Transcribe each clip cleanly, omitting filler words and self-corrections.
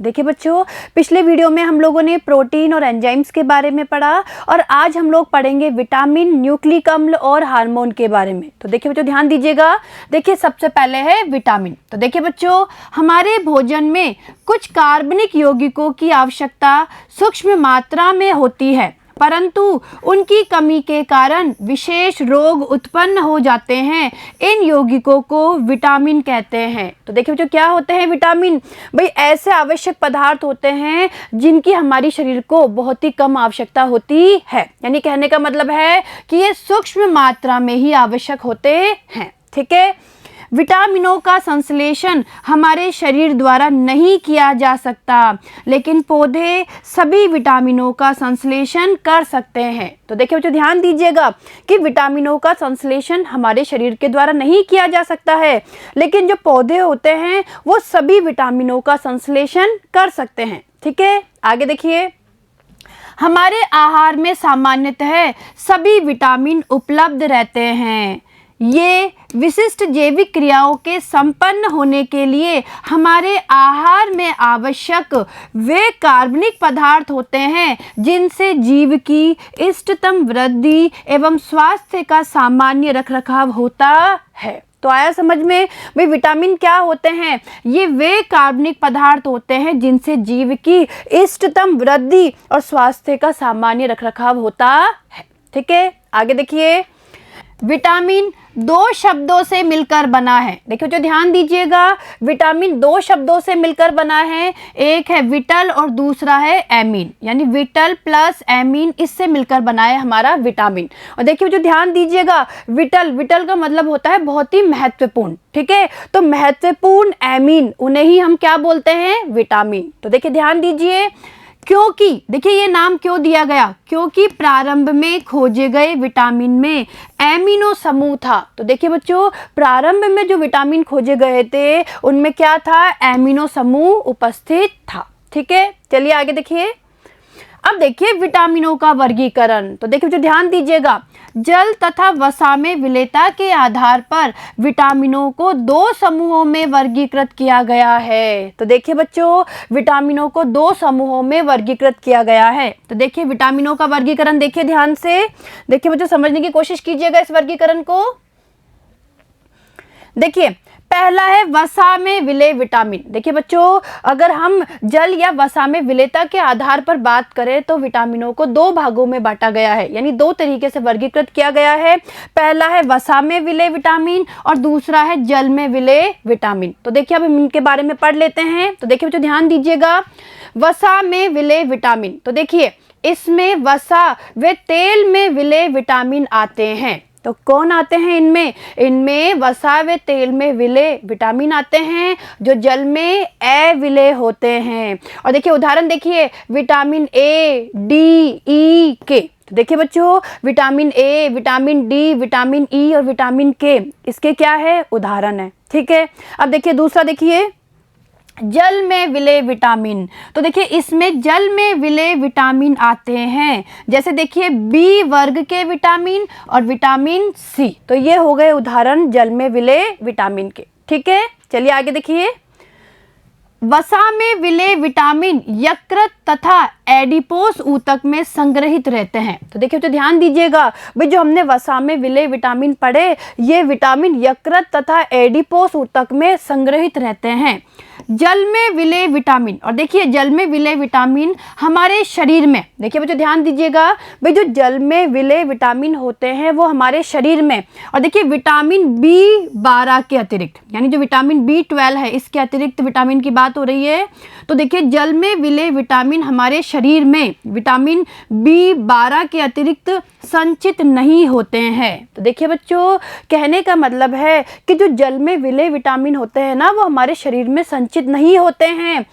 देखिए बच्चों, पिछले वीडियो में हम लोगों ने प्रोटीन और एंजाइम्स के बारे में पढ़ा और आज हम लोग पढ़ेंगे विटामिन, न्यूक्लिक अम्ल और हार्मोन के बारे में। तो देखिए बच्चों, ध्यान दीजिएगा। देखिए सबसे पहले है विटामिन। तो देखिए बच्चों, हमारे भोजन में कुछ कार्बनिक यौगिकों की आवश्यकता सूक्ष्म मात्रा में होती है, परंतु उनकी कमी के कारण विशेष रोग उत्पन्न हो जाते हैं। इन यौगिकों को विटामिन कहते हैं। तो देखिए बच्चों, क्या होते हैं विटामिन? भाई ऐसे आवश्यक पदार्थ होते हैं जिनकी हमारी शरीर को बहुत ही कम आवश्यकता होती है। यानी कहने का मतलब है कि ये सूक्ष्म मात्रा में ही आवश्यक होते हैं। ठीक है। विटामिनों का संश्लेषण हमारे शरीर द्वारा नहीं किया जा सकता, लेकिन पौधे सभी विटामिनों का संश्लेषण कर सकते हैं। तो देखिए बच्चों, ध्यान दीजिएगा कि विटामिनों का संश्लेषण हमारे शरीर के द्वारा नहीं किया जा सकता है, लेकिन जो पौधे होते हैं वो सभी विटामिनों का संश्लेषण कर सकते हैं। ठीक है, आगे देखिए। हमारे आहार में सामान्यतः सभी विटामिन उपलब्ध रहते हैं। ये विशिष्ट जैविक क्रियाओं के संपन्न होने के लिए हमारे आहार में आवश्यक वे कार्बनिक पदार्थ होते हैं जिनसे जीव की इष्टतम वृद्धि एवं स्वास्थ्य का सामान्य रखरखाव होता है। तो आया समझ में? भाई विटामिन क्या होते हैं? ये वे कार्बनिक पदार्थ होते हैं जिनसे जीव की इष्टतम वृद्धि और स्वास्थ्य का सामान्य रखरखाव होता है। ठीक है, आगे देखिए। विटामिन दो शब्दों से मिलकर बना है। देखिए जो ध्यान दीजिएगा, विटामिन दो शब्दों से मिलकर बना है। एक है विटल और दूसरा है एमीन, यानी विटल प्लस एमीन, इससे मिलकर बना है हमारा विटामिन। और देखिए जो ध्यान दीजिएगा, विटल का मतलब होता है बहुत ही महत्वपूर्ण। ठीक है, तो महत्वपूर्ण एमीन, उन्हें ही हम क्या बोलते हैं? विटामिन। तो देखिए ध्यान दीजिए, क्योंकि देखिए ये नाम क्यों दिया गया? क्योंकि प्रारंभ में खोजे गए विटामिन में एमिनो समूह था। तो देखिए बच्चों, प्रारंभ में जो विटामिन खोजे गए थे उनमें क्या था? एमिनो समूह उपस्थित था। ठीक है, चलिए आगे देखिए। अब देखिए विटामिनों का वर्गीकरण। तो देखिए जो ध्यान दीजिएगा, जल तथा वसा में विलेयता के आधार पर विटामिनों को दो समूहों में वर्गीकृत किया गया है। तो देखिए बच्चों, विटामिनों को दो समूहों में वर्गीकृत किया गया है। तो देखिए विटामिनों का वर्गीकरण देखिए ध्यान से। देखिए बच्चों, समझने की कोशिश कीजिएगा इस वर्गीकरण को। देखिए पहला है वसा में विलेय विटामिन। देखिए बच्चों, अगर हम जल या वसा में विलेयता के आधार पर बात करें तो विटामिनों को दो भागों में बांटा गया है, यानी दो तरीके से वर्गीकृत किया गया है। पहला है वसा में विलेय विटामिन और दूसरा है जल में विलेय विटामिन। तो देखिए अब हम इनके बारे में पढ़ लेते हैं। तो देखिए बच्चों, ध्यान दीजिएगा, वसा में विलेय विटामिन। तो देखिए इसमें वसा व तेल में विलेय विटामिन आते हैं। तो कौन आते हैं इनमें? इनमें वसा व तेल में विलेय विटामिन आते हैं जो जल में अविलेय होते हैं। और देखिए उदाहरण देखिए, विटामिन ए, डी, ई, के। तो देखिए बच्चों, vitamin A, vitamin D, vitamin E और विटामिन के, इसके क्या है? उदाहरण है। ठीक है, अब देखिए दूसरा देखिए, जल में विलेय विटामिन। तो देखिए इसमें जल में विलेय विटामिन आते हैं, जैसे देखिए बी वर्ग के विटामिन और विटामिन सी। तो ये हो गए उदाहरण जल में विलेय विटामिन के। ठीक है, चलिए आगे देखिए। वसा में विलेय विटामिन यकृत तथा एडिपोस ऊतक में संग्रहित रहते हैं। तो देखिए तो ध्यान दीजिएगा, भाई जो हमने वसा में विलेय विटामिन पढ़े, ये विटामिन यकृत तथा एडिपोस ऊतक में संग्रहित रहते हैं। जल में विलेय विटामिन, और देखिए जल में विलेय विटामिन हमारे शरीर में, देखिए बच्चों ध्यान दीजिएगा, भाई जो जल में विलेय विटामिन होते हैं वो हमारे शरीर में, और देखिए विटामिन B12 के अतिरिक्त, यानी जो विटामिन B12 है इसके अतिरिक्त विटामिन की बात हो रही है। तो देखिए जल में विलेय विटामिन हमारे शरीर में विटामिन B12 के अतिरिक्त संचित नहीं होते हैं। तो देखिए बच्चों, कहने का मतलब है कि जो जल में विलेय विटामिन होते हैं ना, वो हमारे शरीर में संचित नहीं होते हैं।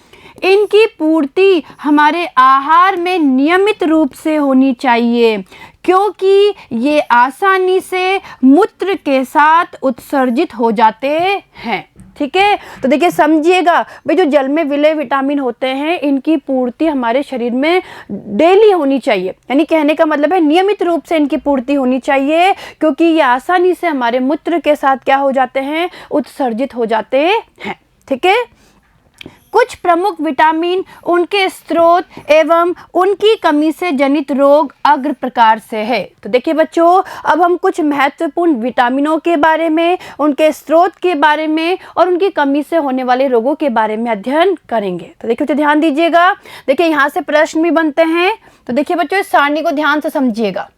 इनकी पूर्ति हमारे आहार में नियमित रूप से होनी चाहिए, क्योंकि ये आसानी से मूत्र के साथ उत्सर्जित हो जाते हैं। ठीक है, तो देखिए समझिएगा, भाई जो जल में विलेय विटामिन होते हैं इनकी पूर्ति हमारे शरीर में डेली होनी चाहिए, यानी कहने का मतलब है नियमित रूप से इनकी पूर्ति होनी चाहिए, क्योंकि ये आसानी से हमारे मूत्र के साथ क्या हो जाते हैं? उत्सर्जित हो जाते हैं। ठीक है, कुछ प्रमुख विटामिन, उनके स्रोत एवं उनकी कमी से जनित रोग अग्र प्रकार से है। तो देखिए बच्चों, अब हम कुछ महत्वपूर्ण विटामिनों के बारे में, उनके स्रोत के बारे में और उनकी कमी से होने वाले रोगों के बारे में अध्ययन करेंगे। तो देखिए बच्चों ध्यान दीजिएगा, देखिए यहाँ से प्रश्न भी बनते हैं। तो देखिए बच्चों इस सारणी को ध्यान से समझिएगा।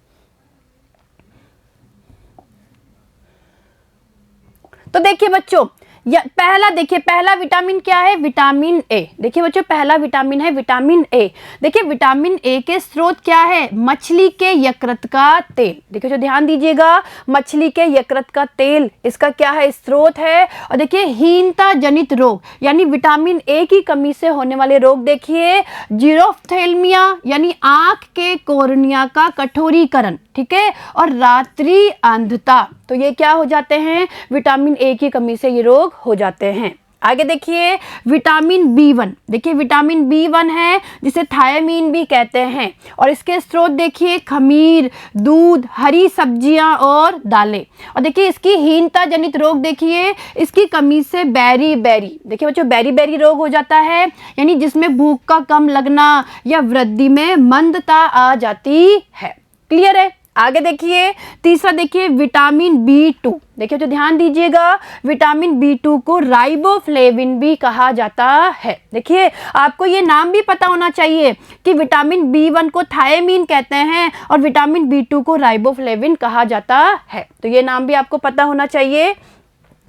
तो देखिए बच्चों, पहला विटामिन क्या है? Vitamin A. देखिए बच्चों पहला विटामिन है विटामिन ए। देखिए विटामिन ए के स्रोत क्या है? मछली के यकृत का तेल। देखिए जो ध्यान दीजिएगा, मछली के यकृत का तेल इसका क्या है? स्रोत है। और देखिए हीनता जनित रोग यानी विटामिन ए की कमी से होने वाले रोग, देखिए जीरोफ्थेल्मिया यानी आंख के कोर्निया का कठोरीकरण, ठीक है, और रात्रि अंधता, तो ये क्या हो जाते हैं? विटामिन ए की कमी से ये रोग हो जाते हैं। आगे देखिए विटामिन बी1। देखिए विटामिन बी1 है जिसे थायमीन भी कहते हैं, और इसके स्रोत देखिए खमीर, दूध, हरी सब्जियां और दालें। और देखिए इसकी हीनता जनित रोग, देखिए इसकी कमी से बेरी, देखिए बच्चों बेरी रोग हो जाता है, यानी जिसमें भूख का कम लगना या वृद्धि में मंदता आ जाती है। क्लियर है? आगे देखिए तीसरा, देखिए विटामिन बी2। देखिए तो ध्यान दीजिएगा, विटामिन बी2 को राइबोफ्लेविन भी कहा जाता है। देखिए आपको ये नाम भी पता होना चाहिए कि विटामिन बी1 को थायमीन कहते हैं और विटामिन बी2 को राइबोफ्लेविन कहा जाता है। तो ये नाम भी आपको पता होना चाहिए।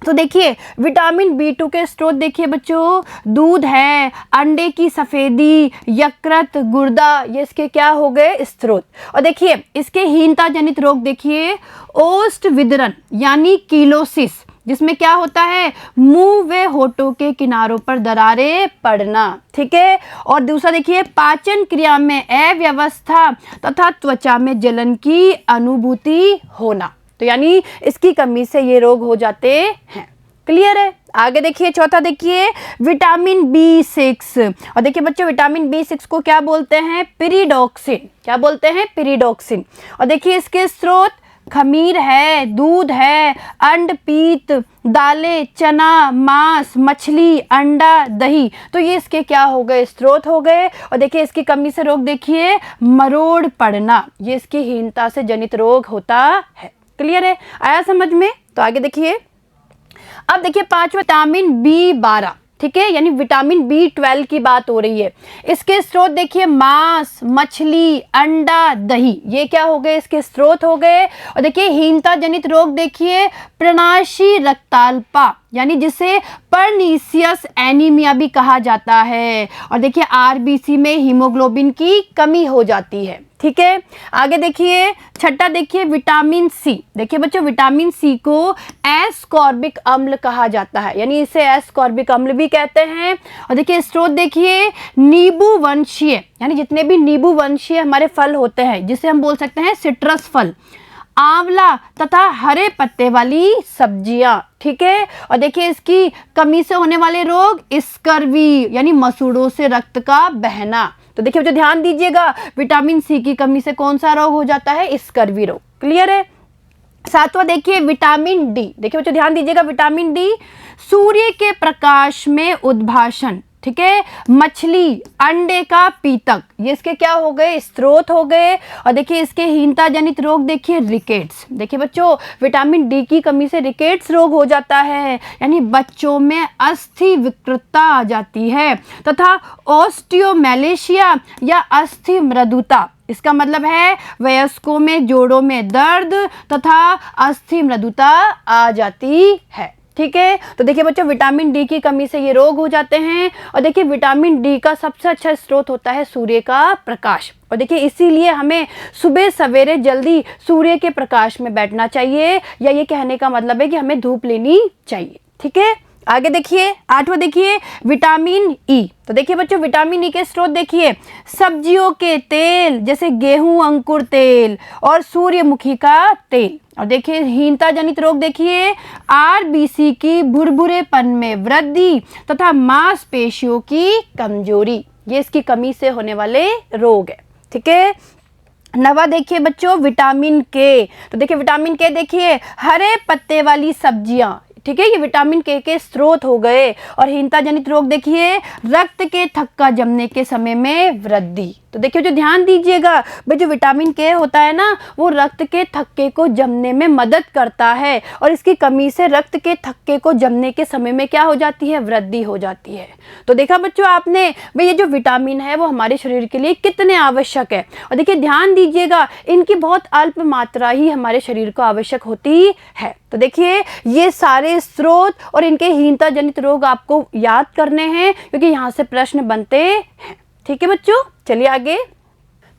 तो देखिए विटामिन बी2 के स्रोत देखिए बच्चों, दूध है, अंडे की सफ़ेदी, यकृत, गुर्दा, ये इसके क्या हो गए? स्रोत। और देखिए इसके हीनता जनित रोग, देखिए ओस्ट विदरण यानी कीलोसिस, जिसमें क्या होता है? मुंह व होठों के किनारों पर दरारें पड़ना, ठीक है। और दूसरा देखिए पाचन क्रिया में अव्यवस्था तथा त्वचा में जलन की अनुभूति होना, तो यानी इसकी कमी से ये रोग हो जाते हैं। क्लियर है? आगे देखिए चौथा, देखिए विटामिन बी6। और देखिए बच्चों विटामिन बी6 को क्या बोलते हैं? पिरिडॉक्सिन। क्या बोलते हैं? पिरिडॉक्सिन। और देखिए इसके स्रोत खमीर है, दूध है, अंड, पीत, दालें, चना, मांस, मछली, अंडा, दही, तो ये इसके क्या हो गए? स्रोत हो गए। और देखिए इसकी कमी से रोग, देखिए मरोड़ पड़ना, ये इसकी हीनता से जनित रोग होता है। क्लियर है? आया समझ में? तो आगे देखिए, अब देखिए पांचवा विटामिन बी12, ठीक है, यानी विटामिन बी12 की बात हो रही है। इसके स्रोत देखिए मांस, मछली, अंडा, दही, ये क्या हो गए? इसके स्रोत हो गए। और देखिए हीनता जनित रोग, देखिए प्रणाशी रक्ताल्पा यानी जिसे परनीसियस एनीमिया भी कहा जाता है। और देखिए आरबीसी में हीमोग्लोबिन की कमी हो जाती है, ठीक है। आगे देखिए छठा, देखिए विटामिन सी। देखिए बच्चों विटामिन सी को एस्कॉर्बिक अम्ल कहा जाता है, यानी इसे एस्कॉर्बिक अम्ल भी कहते हैं। और देखिए स्रोत देखिए नींबू वंशीय, यानी जितने भी नींबू वंशीय हमारे फल होते हैं, जिसे हम बोल सकते हैं सिट्रस फल, आंवला तथा हरे पत्ते वाली सब्जियां, ठीक है। और देखिए इसकी कमी से होने वाले रोग स्कर्वी यानी मसूड़ों से रक्त का बहना। तो देखिए बच्चों ध्यान दीजिएगा, विटामिन सी की कमी से कौन सा रोग हो जाता है? स्कर्वी रोग। क्लियर है? सातवां देखिए विटामिन डी। देखिए बच्चों ध्यान दीजिएगा, विटामिन डी सूर्य के प्रकाश में उद्भाषण, ठीक है, मछली, अंडे का पीतक, ये इसके क्या हो गए? स्रोत हो गए। और देखिए इसके हीनता जनित रोग, देखिए रिकेट्स। देखिए बच्चों विटामिन डी की कमी से रिकेट्स रोग हो जाता है, यानी बच्चों में अस्थि विकृतता आ जाती है, तथा ऑस्टियोमैलेशिया या अस्थि मृदुता, इसका मतलब है वयस्कों में जोड़ों में दर्द तथा अस्थि मृदुता आ जाती है, ठीक है। तो देखिए बच्चों विटामिन डी की कमी से ये रोग हो जाते हैं। और देखिए विटामिन डी का सबसे अच्छा स्रोत होता है सूर्य का प्रकाश। और देखिए इसीलिए हमें सुबह सवेरे जल्दी सूर्य के प्रकाश में बैठना चाहिए, या ये कहने का मतलब है कि हमें धूप लेनी चाहिए, ठीक है। आगे देखिए आठवां, देखिए विटामिन ई। तो देखिए बच्चों विटामिन ई के स्रोत देखिए सब्जियों के तेल, जैसे गेहूं अंकुर तेल और सूर्यमुखी का तेल। और देखिए हीनता जनित रोग, देखिए आरबीसी की भुरभुरेपन में वृद्धि तथा मांसपेशियों की कमजोरी, ये इसकी कमी से होने वाले रोग है, ठीक है। नवा देखिए बच्चों विटामिन के। तो देखिए विटामिन के देखिए हरे पत्ते वाली सब्जियां, ठीक है, ये विटामिन के स्रोत हो गए। और हीनता जनित रोग देखिए, रक्त के थक्का जमने के समय में वृद्धि। तो देखिए जो ध्यान दीजिएगा भाई, जो विटामिन के होता है ना, वो रक्त के थक्के को जमने में मदद करता है, और इसकी कमी से रक्त के थक्के को जमने के समय में क्या हो जाती है, वृद्धि हो जाती है। तो देखा बच्चों आपने भाई, ये जो विटामिन है वो हमारे शरीर के लिए कितने आवश्यक है। और देखिए ध्यान दीजिएगा, इनकी बहुत अल्प मात्रा ही हमारे शरीर को आवश्यक होती है। तो देखिए ये सारे स्रोत और इनके हीनता जनित रोग आपको याद करने हैं, क्योंकि यहाँ से प्रश्न बनते हैं। ठीक है बच्चों, चलिए आगे।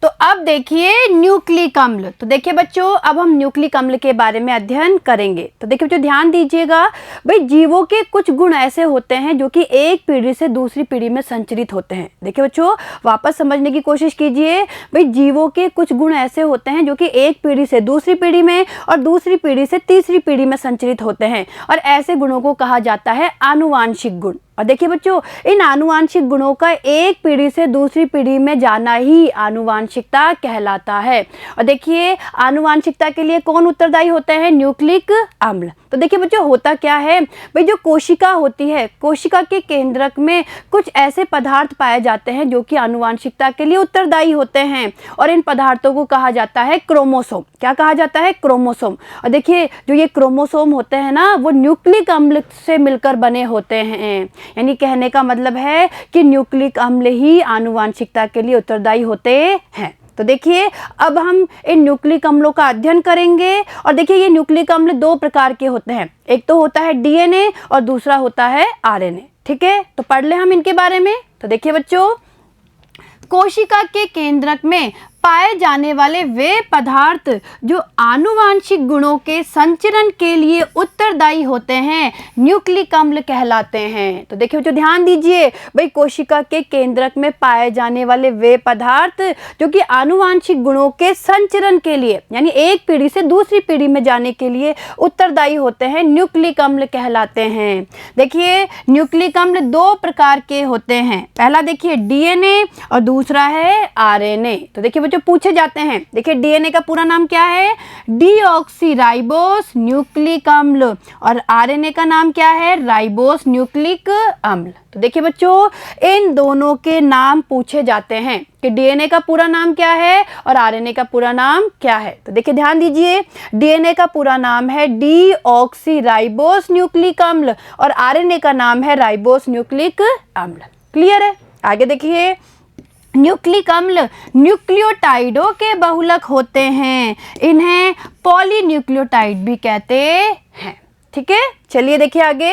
तो अब देखिए न्यूक्लिक अम्ल। तो देखिए बच्चों, अब हम न्यूक्लिक अम्ल के बारे में अध्ययन करेंगे। तो देखिए बच्चों ध्यान दीजिएगा, भाई जीवों के कुछ गुण ऐसे होते हैं जो कि एक पीढ़ी से दूसरी पीढ़ी में संचरित होते हैं। देखिए बच्चों वापस समझने की कोशिश कीजिए, भाई जीवों के कुछ गुण ऐसे होते हैं जो कि एक पीढ़ी से दूसरी पीढ़ी में और दूसरी पीढ़ी से तीसरी पीढ़ी में संचरित होते हैं, और ऐसे गुणों को कहा जाता है आनुवांशिक गुण। और देखिए बच्चों, इन आनुवांशिक गुणों का एक पीढ़ी से दूसरी पीढ़ी में जाना ही आनुवांशिकता कहलाता है। और देखिए आनुवांशिकता के लिए कौन उत्तरदायी होते हैं, न्यूक्लिक अम्ल। तो देखिए बच्चों होता क्या है, भाई जो कोशिका होती है, कोशिका के केंद्रक में कुछ ऐसे पदार्थ पाए जाते हैं जो कि आनुवांशिकता के लिए उत्तरदायी होते हैं, और इन पदार्थों को कहा जाता है क्रोमोसोम। क्या कहा जाता है, क्रोमोसोम। और देखिए जो ये क्रोमोसोम होते हैं ना, वो न्यूक्लिक अम्ल से मिलकर बने होते हैं। यानी कहने का मतलब है कि न्यूक्लिक अम्ल ही आनुवांशिकता के लिए उत्तरदायी होते हैं। तो देखिए अब हम इन न्यूक्लिक अम्लों का अध्ययन करेंगे। और देखिए ये न्यूक्लिक अम्ल दो प्रकार के होते हैं, एक तो होता है डीएनए और दूसरा होता है आरएनए। ठीक है, तो पढ़ ले हम इनके बारे में। तो देखिए बच्चों, कोशिका के केंद्रक में पाए जाने वाले वे पदार्थ जो आनुवांशिक गुणों के संचरण के लिए उत्तरदायी होते हैं, न्यूक्लिक अम्ल कहलाते हैं। तो देखिए जो ध्यान दीजिए, भाई कोशिका के केंद्रक में पाए जाने वाले वे पदार्थ जो कि आनुवांशिक गुणों के संचरण के लिए, यानी एक पीढ़ी से दूसरी पीढ़ी में जाने के लिए उत्तरदायी होते हैं, न्यूक्लिक अम्ल कहलाते हैं। देखिए न्यूक्लिक अम्ल दो प्रकार के होते हैं, पहला देखिए डीएनए और दूसरा है आरएनए। तो देखिए जो पूछे जाते हैं, देखिए डीएनए का पूरा नाम क्या है, डीऑक्सीराइबोस न्यूक्लिक अम्ल, और आरएनए का नाम क्या है, राइबोस न्यूक्लिक अम्ल। तो देखिए बच्चों इन दोनों के नाम पूछे जाते हैं कि डीएनए का पूरा नाम क्या है और आरएनए का पूरा नाम क्या है। तो देखिए ध्यान दीजिए, डीएनए का पूरा नाम है डीऑक्सीराइबोस न्यूक्लिक अम्ल और आरएनए का नाम है राइबोस न्यूक्लिक अम्ल। क्लियर है, आगे देखिए। न्यूक्लिक अम्ल न्यूक्लियोटाइडों के बहुलक होते हैं, इन्हें पॉलीन्यूक्लियोटाइड भी कहते हैं। ठीक है, चलिए देखिए आगे।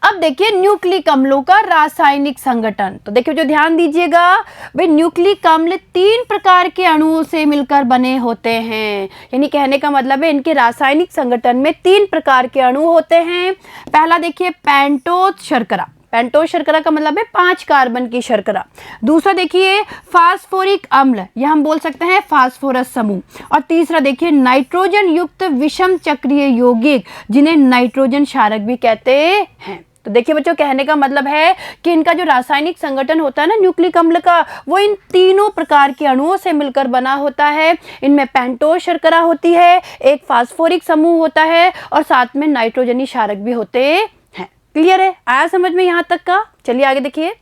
अब देखिए न्यूक्लिक अम्लों का रासायनिक संगठन। तो देखिए जो ध्यान दीजिएगा, भाई न्यूक्लिक अम्ल 3 प्रकार के अणुओं से मिलकर बने होते हैं, यानी कहने का मतलब है इनके रासायनिक संगठन में 3 प्रकार के अणु होते हैं। पहला देखिए पेंटोस शर्करा, पेंटोस शर्करा का मतलब है 5 कार्बन की शर्करा। दूसरा देखिए फास्फोरिक अम्ल, यह हम बोल सकते हैं फास्फोरस समूह। और तीसरा देखिए नाइट्रोजन युक्त विषम चक्रीय यौगिक, जिन्हें नाइट्रोजन क्षारक भी कहते हैं। तो देखिए बच्चों कहने का मतलब है कि इनका जो रासायनिक संगठन होता है ना न्यूक्लिक अम्ल का, वो इन तीनों प्रकार के अणुओं से मिलकर बना होता है। इनमें पेंटोस शर्करा होती है, एक फास्फोरिक समूह होता है और साथ में नाइट्रोजनी क्षारक भी होते हैं। क्लियर है, आया समझ में यहाँ तक का। चलिए आगे देखिए।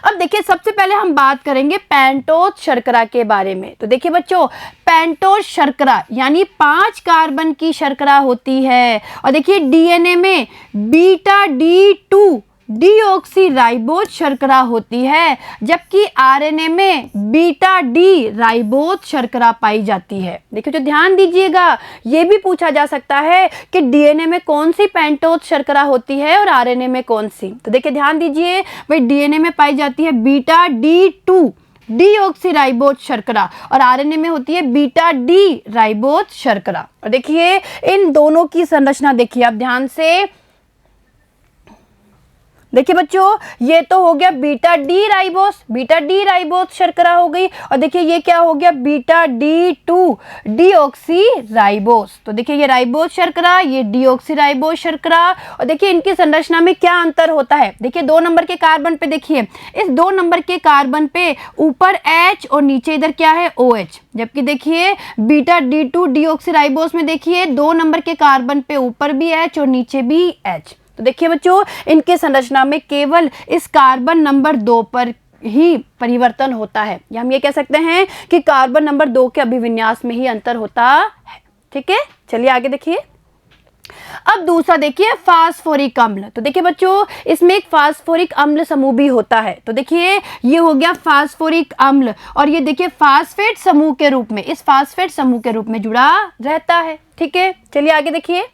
अब देखिए सबसे पहले हम बात करेंगे पेंटोस शर्करा के बारे में। तो देखिए बच्चों पेंटोस शर्करा यानी 5 कार्बन की शर्करा होती है, और देखिए डीएनए में बीटा D2 डीऑक्सीराइबोस शर्करा होती है, जबकि आरएनए में बीटा डी राइबोस शर्करा पाई जाती है। देखिए जो ध्यान दीजिएगा, ये भी पूछा जा सकता है कि डीएनए में कौन सी पेंटोस शर्करा होती है और आरएनए में कौन सी। तो देखिए ध्यान दीजिए, भाई डीएनए में पाई जाती है बीटा D2 डीऑक्सीराइबोस शर्करा और आरएनए में होती है बीटा डी राइबोस शर्करा। और देखिए इन दोनों की संरचना देखिए आप ध्यान से। देखिए बच्चों, ये तो हो गया beta D ribose, beta D ribose शर्करा हो गई। और देखिए ये क्या हो गया, बीटा D2 डीऑक्सी राइबोस। तो देखिए ये राइबोस शर्करा, ये डीऑक्सी राइबोस शर्करा। और देखिए इनकी संरचना में क्या अंतर होता है। देखिए 2 नंबर के कार्बन पे, देखिए इस 2 नंबर के कार्बन पे ऊपर H और नीचे इधर क्या है OH, जबकि देखिए बीटा D2 डीऑक्सी राइबोस में देखिए 2 नंबर के कार्बन पे ऊपर भी H और नीचे भी H। तो देखिए बच्चों, इनके संरचना में केवल इस कार्बन नंबर 2 पर ही परिवर्तन होता है, या हम ये कह सकते हैं कि कार्बन नंबर 2 के अभिविन्यास में ही अंतर होता है। ठीक है, चलिए आगे देखिए। अब दूसरा देखिए फास्फोरिक अम्ल। तो देखिए बच्चों, इसमें एक फास्फोरिक अम्ल समूह भी होता है। तो देखिए ये हो गया फास्फोरिक अम्ल, और ये देखिए फास्फेट समूह के रूप में, इस फास्फेट समूह के रूप में जुड़ा रहता है। ठीक है, चलिए आगे देखिए।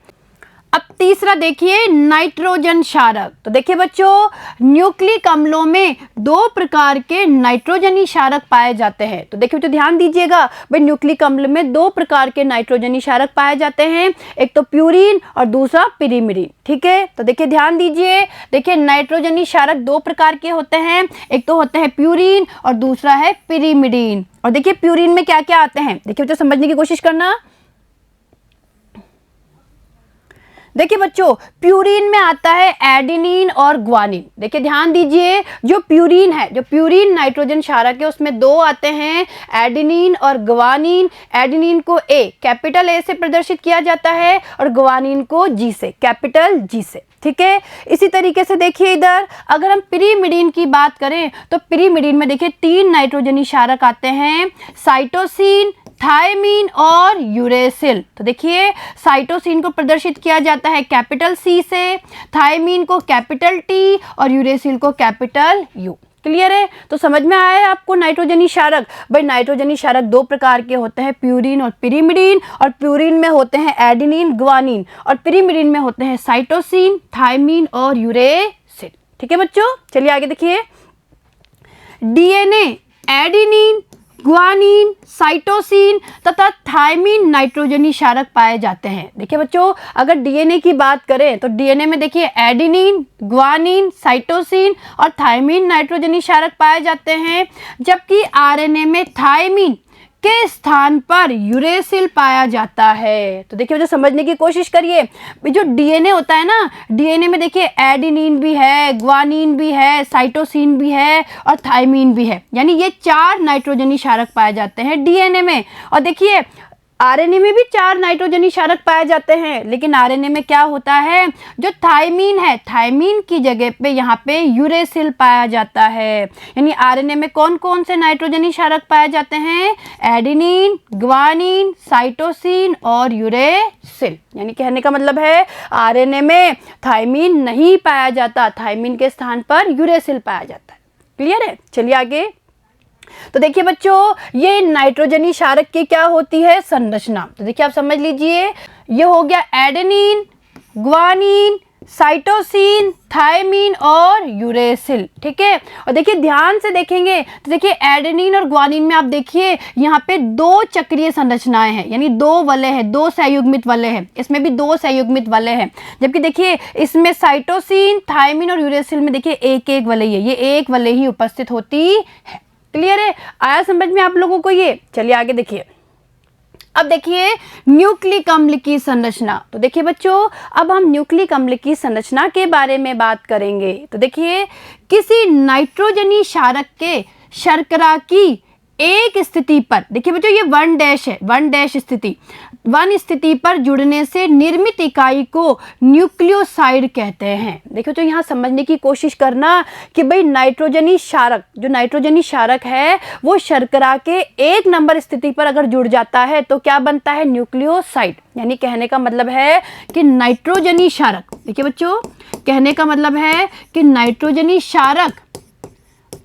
अब तीसरा देखिए नाइट्रोजन क्षारक। तो देखिए बच्चों, न्यूक्लिक अम्लों में 2 प्रकार के नाइट्रोजनी क्षारक पाए जाते हैं। तो देखिए बच्चों ध्यान दीजिएगा, भाई न्यूक्लिक अम्ल में 2 प्रकार के नाइट्रोजनी क्षारक पाए जाते हैं, एक तो प्यूरिन और दूसरा पिरिमिडिन। ठीक है, तो देखिए ध्यान दीजिए, देखिए नाइट्रोजनी क्षारक 2 प्रकार के होते हैं, एक तो होता है प्यूरिन और दूसरा है पिरिमिडिन। और देखिए प्यूरिन में क्या क्या आते हैं, देखिए बच्चों समझने की कोशिश करना। देखिए बच्चों, प्यूरिन में आता है एडेनिन और ग्वानिन। देखिए ध्यान दीजिए, जो प्यूरिन है, जो प्यूरिन नाइट्रोजन क्षारक है, उसमें 2 आते हैं, एडेनिन और ग्वानिन। एडेनिन को कैपिटल ए से प्रदर्शित किया जाता है और ग्वानिन को जी से, कैपिटल जी से। ठीक है, इसी तरीके से देखिए इधर अगर हम पिरिमिडिन की बात करें तो पिरिमिडिन में देखिए 3 नाइट्रोजनी क्षारक आते हैं, साइटोसिन, थायमीन और यूरेसिल। तो देखिए साइटोसिन को प्रदर्शित किया जाता है कैपिटल सी से, थायमीन को कैपिटल टी और यूरेसिल को कैपिटल यू। क्लियर है, तो समझ में आया है आपको नाइट्रोजनी क्षारक। भाई नाइट्रोजनी क्षारक 2 प्रकार के होते हैं, प्यूरिन और पिरिमिडिन। और प्यूरिन में होते हैं एडेनिन, ग्वानिन, और पिरिमिडिन में होते हैं साइटोसिन, थायमीन और यूरेसिल। ठीक है बच्चों, चलिए आगे देखिए। डीएनए एडेनिन, ग्वानिन, साइटोसिन तथा थायमीन नाइट्रोजनी क्षारक पाए जाते हैं। देखिए बच्चों, अगर डीएनए की बात करें तो डीएनए में देखिए एडेनिन, ग्वानिन, साइटोसिन और थायमीन नाइट्रोजनी क्षारक पाए जाते हैं, जबकि आरएनए में थायमीन के स्थान पर यूरेसिल पाया जाता है। तो देखिए जो समझने की कोशिश करिए, जो डीएनए होता है ना, डीएनए में देखिए एडेनिन भी है, ग्वानिन भी है, साइटोसिन भी है और थायमीन भी है, यानी ये 4 नाइट्रोजनी क्षारक पाए जाते हैं डीएनए में। और देखिए आरएनए में भी 4 नाइट्रोजनी क्षारक पाए जाते हैं, लेकिन आरएनए में क्या होता है, जो थायमीन है, थायमीन की जगह पे यहाँ पे यूरेसिल पाया जाता है। यानी आरएनए में कौन कौन से नाइट्रोजनी क्षारक पाए जाते हैं, एडेनिन, ग्वानिन, साइटोसिन और यूरेसिल। यानी कहने का मतलब है आरएनए में थायमीन नहीं पाया जाता, थायमीन के स्थान पर यूरेसिल पाया जाता है। क्लियर है, चलिए आगे। तो देखिए बच्चों, ये नाइट्रोजनी क्षारक की क्या होती है संरचना। तो देखिए आप समझ लीजिए, ये हो गया एडेनिन, ग्वानिन, साइटोसिन, थायमीन और यूरेसिल। ठीक है, और देखिए ध्यान से देखेंगे तो देखिए एडेनिन और ग्वानिन में आप देखिए यहाँ पे 2 चक्रीय संरचनाएं हैं, यानी 2 वलय है, 2 संयुग्मित वलय है, इसमें भी 2 संयुग्मित वलय है। जबकि देखिए इसमें साइटोसिन, थायमीन और यूरेसिल में देखिए एक एक वलय है, ये एक वलय ही उपस्थित होती है। क्लियर है, आया समझ में आप लोगों को ये। चलिए आगे देखिए। अब देखिए न्यूक्लिक अम्ल की संरचना। तो देखिए बच्चों, अब हम न्यूक्लिक अम्ल की संरचना के बारे में बात करेंगे। तो देखिए किसी नाइट्रोजनी क्षारक के शर्करा की एक स्थिति पर, देखिए बच्चों ये 1 डैश है, 1 डैश स्थिति, 1 स्थिति पर जुड़ने से निर्मित इकाई को न्यूक्लियोसाइड कहते हैं। देखिए तो यहाँ समझने की कोशिश करना कि भाई नाइट्रोजनी क्षारक, जो नाइट्रोजनी क्षारक है वो शर्करा के 1 नंबर स्थिति पर अगर जुड़ जाता है तो क्या बनता है, न्यूक्लियोसाइड। यानी कहने का मतलब है कि नाइट्रोजनी क्षारक, देखिए बच्चों कहने का मतलब है कि नाइट्रोजनी क्षारक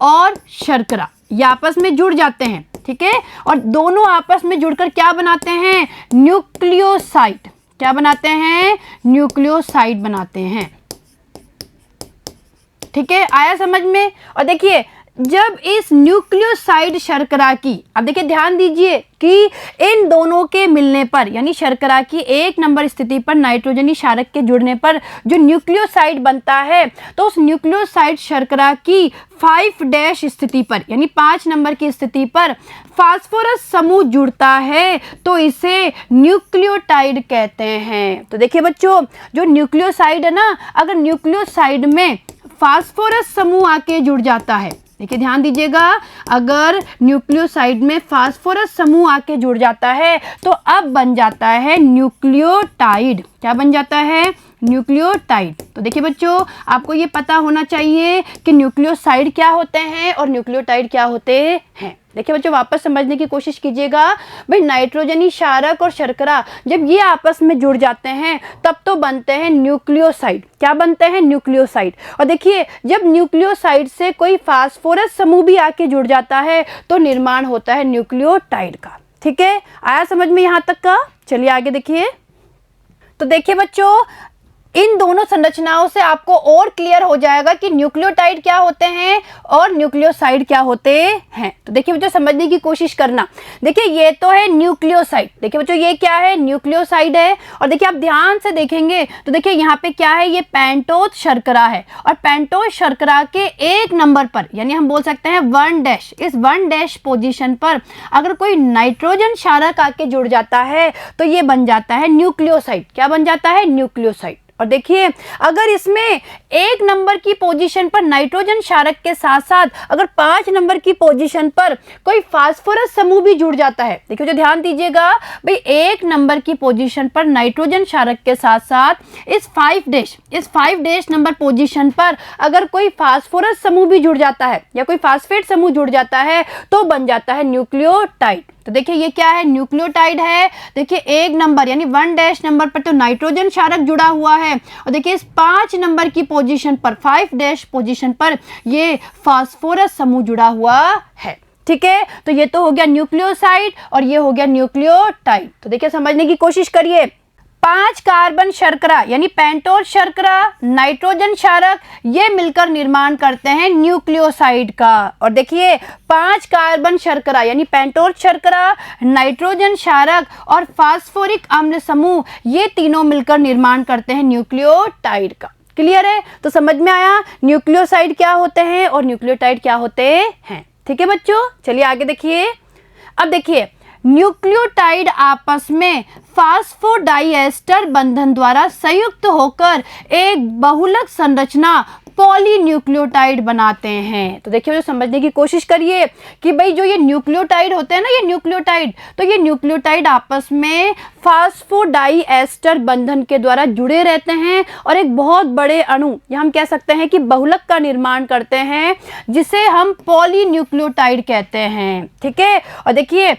और शर्करा ये आपस में जुड़ जाते हैं। ठीक है, और दोनों आपस में जुड़कर क्या बनाते हैं, न्यूक्लियोसाइड। क्या बनाते हैं, न्यूक्लियोसाइड बनाते हैं। ठीक है, आया समझ में। और देखिए जब इस न्यूक्लियोसाइड शर्करा की, अब देखिए ध्यान दीजिए कि इन दोनों के मिलने पर यानी शर्करा की 1 नंबर स्थिति पर नाइट्रोजनी क्षारक के जुड़ने पर जो न्यूक्लियोसाइड बनता है, तो उस न्यूक्लियोसाइड शर्करा की 5' स्थिति पर यानी 5 नंबर की स्थिति पर फास्फोरस समूह जुड़ता है तो इसे न्यूक्लियोटाइड कहते हैं। तो देखिए बच्चों, जो न्यूक्लियोसाइड है ना, अगर न्यूक्लियोसाइड में फास्फोरस समूह आके जुड़ जाता है, देखिए ध्यान दीजिएगा, अगर न्यूक्लियोसाइड में फास्फोरस समूह आके जुड़ जाता है तो अब बन जाता है न्यूक्लियोटाइड। क्या बन जाता है? न्यूक्लियोटाइड। तो देखिए बच्चों, आपको ये पता होना चाहिए कि न्यूक्लियोसाइड क्या होते हैं और न्यूक्लियोटाइड क्या होते हैं। देखिए बच्चों, वापस समझने की कोशिश कीजिएगा। भाई नाइट्रोजनी क्षारक और शर्करा जब ये आपस में जुड़ जाते हैं तब तो बनते हैं न्यूक्लियोसाइड। क्या बनते हैं? न्यूक्लियोसाइड। और देखिए, जब न्यूक्लियोसाइड से कोई फास्फोरस समूह भी आके जुड़ जाता है तो निर्माण होता है न्यूक्लियोटाइड का। ठीक है, आया समझ में यहाँ तक का? चलिए आगे देखिए। तो देखिए बच्चों, इन दोनों संरचनाओं से आपको और क्लियर हो जाएगा कि न्यूक्लियोटाइड क्या होते हैं और न्यूक्लियोसाइड क्या होते हैं। तो देखिए बच्चों, समझने की कोशिश करना। देखिए ये तो है न्यूक्लियोसाइड। देखिए बच्चों, ये क्या है? न्यूक्लियोसाइड है। और देखिए आप ध्यान से देखेंगे तो देखिए यहाँ पे क्या है? ये पेंटोज शर्करा है और पेंटोज शर्करा के 1 नंबर पर यानी हम बोल सकते हैं 1' इस 1' पोजीशन पर अगर कोई नाइट्रोजन क्षारक आके जुड़ जाता है तो ये बन जाता है न्यूक्लियोसाइड। क्या बन जाता है? न्यूक्लियोसाइड। और देखिए, अगर इसमें 1 नंबर की पोजीशन पर नाइट्रोजन क्षारक के साथ साथ अगर 5 नंबर की पोजीशन पर कोई फास्फोरस समूह भी जुड़ जाता है, देखिए जो ध्यान दीजिएगा, भाई 1 नंबर की पोजीशन पर नाइट्रोजन क्षारक के साथ साथ इस 5' नंबर पोजीशन पर अगर कोई फास्फोरस समूह भी जुड़ जाता है या कोई फास्फेट समूह जुड़ जाता है तो बन जाता है न्यूक्लियोटाइड। तो देखिए ये क्या है? न्यूक्लियोटाइड है। देखिए 1 नंबर यानी 1' नंबर पर तो नाइट्रोजन क्षारक जुड़ा हुआ है और देखिए इस 5 नंबर की पोजीशन पर 5' पोजीशन पर ये फास्फोरस समूह जुड़ा हुआ है। ठीक है, तो ये तो हो गया न्यूक्लियोसाइड और ये हो गया न्यूक्लियोटाइड। तो देखिए समझने की कोशिश करिए। 5 कार्बन शर्करा यानी पेंटोज शर्करा, नाइट्रोजन क्षारक, ये मिलकर निर्माण करते हैं न्यूक्लियोसाइड का। और देखिए 5 कार्बन शर्करा यानी पेंटोज शर्करा, नाइट्रोजन क्षारक और फास्फोरिक अम्ल समूह, ये तीनों मिलकर निर्माण करते हैं न्यूक्लियोटाइड का। क्लियर है? तो समझ में आया न्यूक्लियोसाइड क्या होते हैं और न्यूक्लियोटाइड क्या होते हैं। ठीक है बच्चों, चलिए आगे देखिए। अब देखिए, न्यूक्लियोटाइड आपस में फास्फोडाइएस्टर बंधन द्वारा संयुक्त होकर एक बहुलक संरचना पॉलीन्यूक्लियोटाइड बनाते हैं। तो देखिए, जो समझने की कोशिश करिए कि भाई जो ये न्यूक्लियोटाइड होते हैं ना, ये न्यूक्लियोटाइड आपस में फास्फोडाइएस्टर बंधन के द्वारा जुड़े रहते हैं और एक बहुत बड़े अणु या हम कह सकते हैं कि बहुलक का निर्माण करते हैं जिसे हम पॉलीन्यूक्लियोटाइड कहते हैं। ठीक है, और देखिए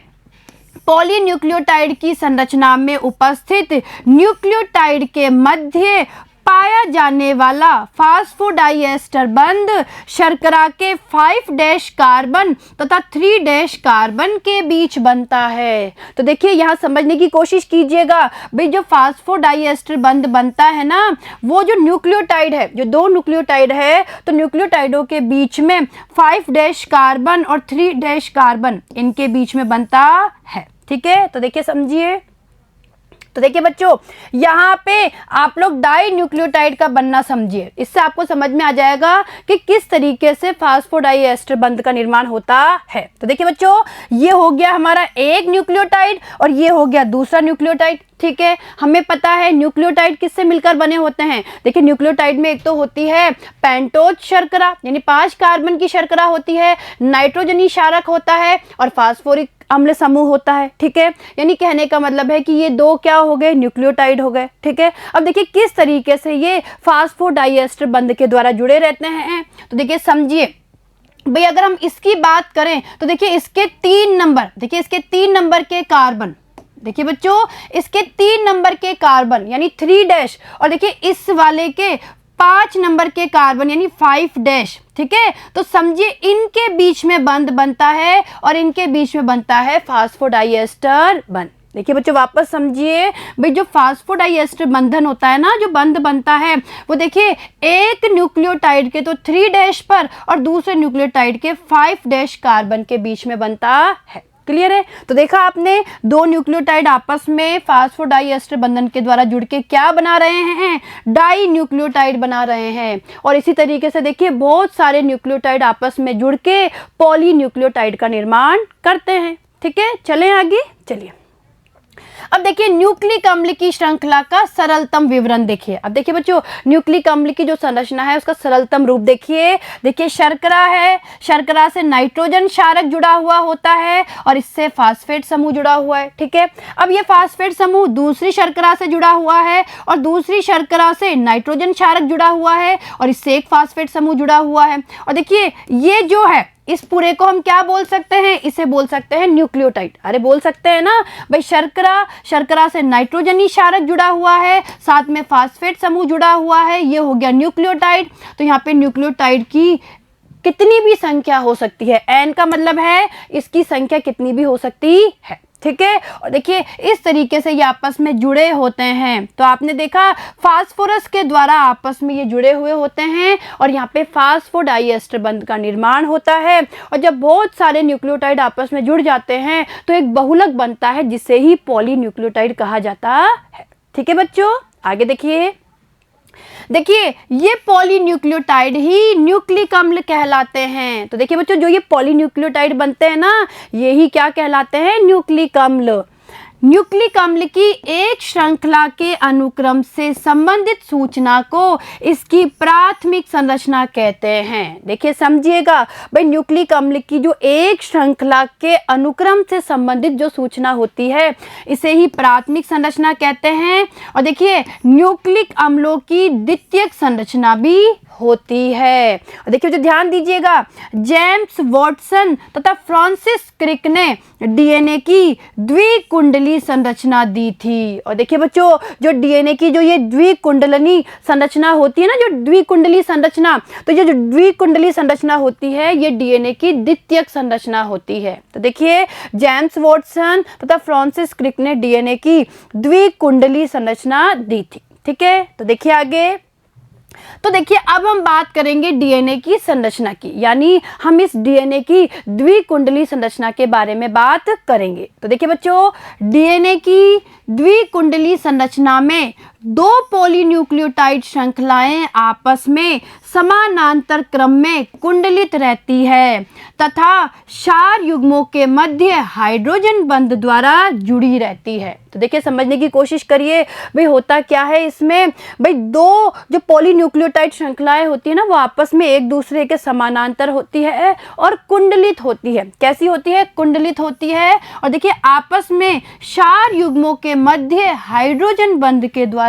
पॉलीन्यूक्लियोटाइड की संरचना में उपस्थित न्यूक्लियोटाइड के मध्य पाया जाने वाला फास्फोडाइएस्टर बंध शर्करा के 5' कार्बन तथा 3' कार्बन के बीच बनता है। तो देखिए यहाँ समझने की कोशिश कीजिएगा, भाई जो फास्फोडाइएस्टर बंध बनता है ना, वो जो न्यूक्लियोटाइड है, जो 2 न्यूक्लियोटाइड है, तो न्यूक्लियोटाइडों के बीच में 5' कार्बन और 3' कार्बन इनके बीच में बनता है। ठीक है, तो देखिए समझिए। तो देखिए बच्चों, यहाँ पे आप लोग डाई न्यूक्लियोटाइड का बनना समझिए। इससे आपको समझ में आ जाएगा कि किस तरीके से फास्फोडाइएस्टर बंध का निर्माण होता है। तो देखिए बच्चों, ये हो गया हमारा एक न्यूक्लियोटाइड और ये हो गया दूसरा न्यूक्लियोटाइड। ठीक है, हमें पता है न्यूक्लियोटाइड किससे मिलकर बने होते हैं। देखिए न्यूक्लियोटाइड में एक तो होती है पेंटोज शर्करा यानी 5 कार्बन की शर्करा होती है, नाइट्रोजनी क्षारक होता है और फास्फोरिक अम्ल समूह होता है। ठीक है, यानी कहने का मतलब है कि ये 2 क्या हो गए? न्यूक्लियोटाइड हो गए। ठीक है, अब देखिए किस तरीके से ये फास्फोडाइएस्टर बंध के द्वारा जुड़े रहते हैं। तो देखिए समझिए भाई, अगर हम इसकी बात करें तो देखिए इसके 3 नंबर, देखिए इसके 3 नंबर के कार्बन, देखिए बच्चों इसके 3 नंबर के कार्बन यानी 3' और देखिए इस वाले के 5 नंबर के कार्बन यानी 5'। ठीक है, तो समझिए इनके बीच में बंध बनता है और इनके बीच में बनता है फास्फोडाइएस्टर बंध। देखिए बच्चों वापस समझिए भाई, जो फास्फोडाइएस्टर बंधन होता है ना, जो बंध बनता है वो देखिए एक न्यूक्लियोटाइड के तो 3' पर और दूसरे न्यूक्लियोटाइड के 5' कार्बन के बीच में बनता है। क्लियर है? तो देखा आपने, दो न्यूक्लियोटाइड आपस में फास्फोडाइएस्टर बंधन के द्वारा जुड़ के क्या बना रहे हैं, डाई न्यूक्लियोटाइड बना रहे हैं। और इसी तरीके से देखिए बहुत सारे न्यूक्लियोटाइड आपस में जुड़ के पॉली न्यूक्लियोटाइड का निर्माण करते हैं। ठीक है, चलें आगे। चलिए अब देखिए न्यूक्लिक अम्ल की श्रृंखला का सरलतम विवरण देखिए। अब देखिए बच्चों, न्यूक्लिक अम्ल की जो संरचना है उसका सरलतम रूप देखिए। देखिए शर्करा है, शर्करा से नाइट्रोजन क्षारक जुड़ा हुआ होता है और इससे फास्फेट समूह जुड़ा हुआ है। ठीक है, अब ये फास्फेट समूह दूसरी शर्करा से जुड़ा हुआ है और दूसरी शर्करा से नाइट्रोजन क्षारक जुड़ा हुआ है और इससे एक फास्फेट समूह जुड़ा हुआ है। और देखिए ये जो है, इस पूरे को हम क्या बोल सकते हैं, इसे बोल सकते हैं न्यूक्लियोटाइड। अरे बोल सकते हैं ना भाई, शर्करा से नाइट्रोजनी क्षारक जुड़ा हुआ है, साथ में फास्फेट समूह जुड़ा हुआ है, ये हो गया न्यूक्लियोटाइड। तो यहाँ पे न्यूक्लियोटाइड की कितनी भी संख्या हो सकती है, n का मतलब है इसकी संख्या कितनी भी हो सकती है। ठीक है, और देखिए इस तरीके से ये आपस में जुड़े होते हैं। तो आपने देखा फास्फोरस के द्वारा आपस में ये जुड़े हुए होते हैं और यहाँ पे फास्फोडाइएस्टर बंध का निर्माण होता है। और जब बहुत सारे न्यूक्लियोटाइड आपस में जुड़ जाते हैं तो एक बहुलक बनता है जिसे ही पॉलीन्यूक्लियोटाइड कहा जाता है। ठीक है बच्चों, आगे देखिए। देखिए ये पॉलीन्यूक्लियोटाइड ही न्यूक्लिक अम्ल कहलाते हैं। तो देखिए बच्चों, जो ये पॉलीन्यूक्लियोटाइड बनते हैं ना, ये ही क्या कहलाते हैं, न्यूक्लिक अम्ल। न्यूक्लिक अम्ल की एक श्रृंखला के अनुक्रम से संबंधित सूचना को इसकी प्राथमिक संरचना कहते हैं। देखिए समझिएगा भाई, न्यूक्लिक अम्ल की जो एक श्रृंखला के अनुक्रम से संबंधित जो सूचना होती है इसे ही प्राथमिक संरचना कहते हैं। और देखिए न्यूक्लिक अम्लों की द्वितीयक संरचना भी होती है। और देखिए जो ध्यान दीजिएगा, जेम्स वॉटसन तथा फ्रांसिस क्रिक ने डीएनए की द्विकुंडली संरचना दी थी। और देखिए बच्चों, जो डीएनए की जो ये द्विकुंडलनी संरचना होती है ना, जो द्विकुंडली संरचना, तो ये जो द्विकुंडली संरचना होती है ये डीएनए की द्वितीयक संरचना होती है। तो देखिए जेम्स वॉटसन तथा फ्रांसिस क्रिक ने डीएनए की द्विकुंडली संरचना दी थी। ठीक है, तो देखिए आगे। तो देखिए अब हम बात करेंगे डीएनए की संरचना की, यानी हम इस डीएनए की द्विकुंडली संरचना के बारे में बात करेंगे। तो देखिए बच्चों, डीएनए की द्विकुंडली संरचना में दो पॉलीन्यूक्लियोटाइड श्रृंखलाएं आपस में समानांतर क्रम में कुंडलित रहती है तथा क्षार युग्मों के मध्य हाइड्रोजन बंध द्वारा जुड़ी रहती है। तो देखिए समझने की कोशिश करिए भाई, होता क्या है इसमें, भाई दो जो पॉलीन्यूक्लियोटाइड श्रृंखलाएं होती है ना, वो आपस में एक दूसरे के समानांतर होती है और कुंडलित होती है। कैसी होती है, कुंडलित होती है। और देखिए आपस में क्षार युग्मों के मध्य हाइड्रोजन बंध के द्वारा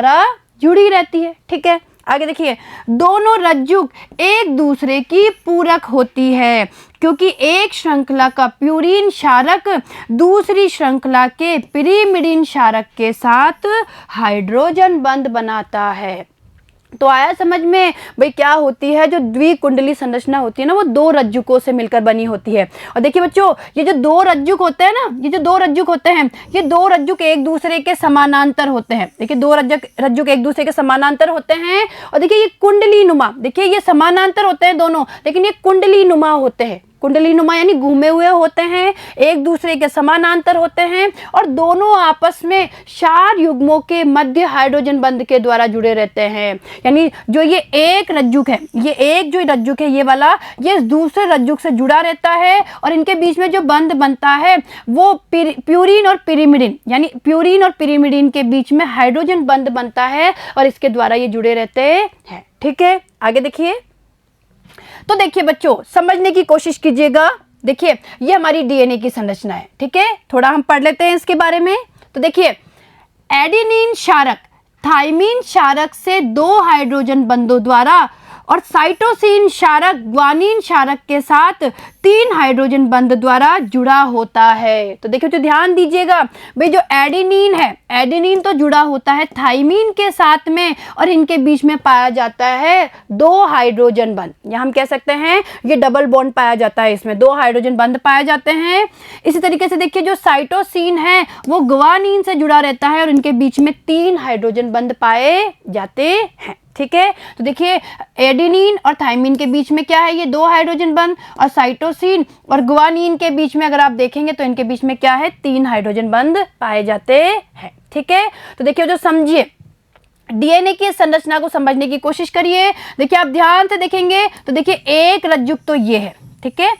जुड़ी रहती है। ठीक है, आगे देखिए। दोनों रज्जुक एक दूसरे की पूरक होती है क्योंकि एक श्रृंखला का प्यूरीन क्षारक दूसरी श्रृंखला के पिरिमिडीन क्षारक के साथ हाइड्रोजन बंध बनाता है। तो आया समझ में भाई, क्या होती है जो द्विकुंडली संरचना होती है ना, वो दो रज्जुकों से मिलकर बनी होती है। और देखिए बच्चों, ये जो दो रज्जुक होते हैं ना, ये जो दो रज्जुक होते हैं, ये दो रज्जुक एक दूसरे के समानांतर होते हैं। देखिए दो रज्जुक एक दूसरे के समानांतर होते हैं। और देखिए ये कुंडली नुमा, देखिए ये समानांतर होते हैं दोनों, लेकिन ये कुंडली नुमा होते हैं। कुंडली नुमा यानी घूमे हुए होते हैं, एक दूसरे के समानांतर होते हैं और दोनों आपस में क्षार युग्मों के मध्य हाइड्रोजन बंध के द्वारा जुड़े रहते हैं। यानी जो ये एक रज्जुक है, ये एक जो रज्जुक है ये वाला, ये दूसरे रज्जुक से जुड़ा रहता है और इनके बीच में जो बंध बनता है वो प्यूरीन और पिरिमिडीन, यानी प्यूरीन और पिरिमिडीन के बीच में हाइड्रोजन बंध बनता है और इसके द्वारा ये जुड़े रहते हैं। ठीक है, आगे देखिए। तो देखिए बच्चों, समझने की कोशिश कीजिएगा। देखिए ये हमारी डीएनए की संरचना है। ठीक है, थोड़ा हम पढ़ लेते हैं इसके बारे में। तो देखिए एडेनिन क्षारक थाइमिन क्षारक से दो हाइड्रोजन बंधों द्वारा और साइटोसिन क्षारक ग्वानिन क्षारक के साथ 3 हाइड्रोजन बंध द्वारा जुड़ा होता है। तो देखिए तो ध्यान दीजिएगा भाई, जो एडेनिन है, एडेनिन तो जुड़ा होता है थाइमिन के साथ में और इनके बीच में पाया जाता है 2 हाइड्रोजन बंध। या हम कह सकते हैं ये डबल बॉन्ड पाया जाता है, इसमें 2 हाइड्रोजन बंध पाए जाते हैं। इसी तरीके से देखिए जो साइटोसिन है वो ग्वानिन से जुड़ा रहता है और इनके बीच में 3 हाइड्रोजन बंध पाए जाते हैं। ठीक है, तो देखिए एडेनिन और थाइमिन के बीच में क्या है, ये 2 हाइड्रोजन बंध, और साइटोसिन और ग्वानिन के बीच में अगर आप देखेंगे तो इनके बीच में क्या है, 3 हाइड्रोजन बंध पाए जाते हैं। ठीक है, तो देखिए जो समझिए डीएनए की संरचना को समझने की कोशिश करिए। देखिए आप ध्यान से देखेंगे तो देखिए एक रज्जुक तो ये है, ठीक है,